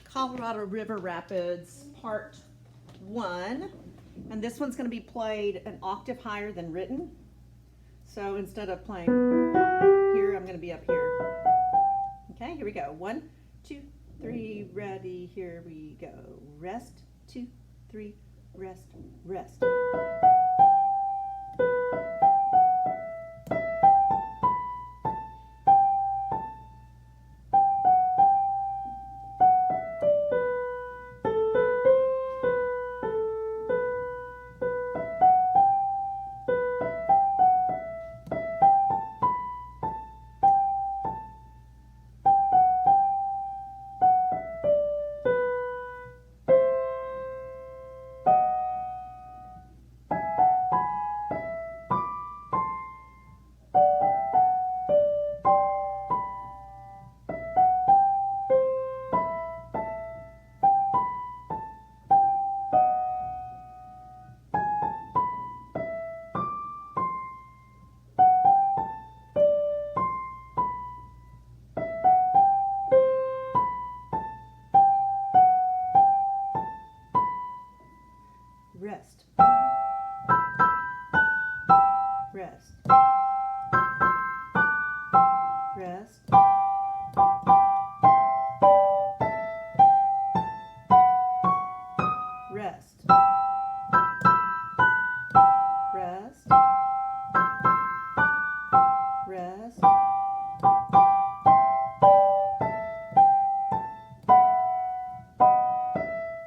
Colorado River Rapids, part 1. And this one's going to be played an octave higher than written. So instead of playing here, I'm going to be up here. Okay, here we go. 1, 2, 3, ready, here we go. Rest, 2, 3, rest, rest. Rest, rest, rest, rest, rest, rest,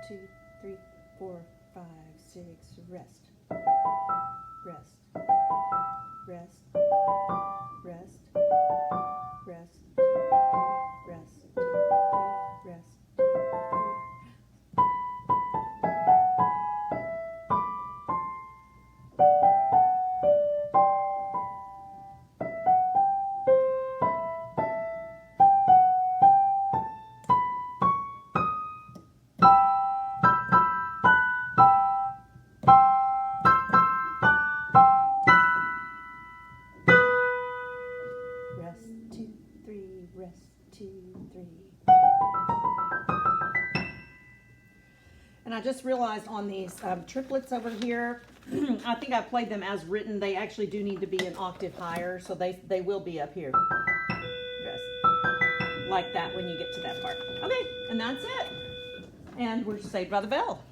2, 3, 4, 5, 6, rest, rest, rest, rest, rest, 2, 3, rest, 2, 3, rest, 2, 3. Rest, 2, 3, rest, 2, 3. And I just realized on these triplets over here, I think I played them as written. They actually do need to be an octave higher, so they will be up here. Rest. Like that when you get to that part. Okay, and that's it. And we're Saved by the Bell.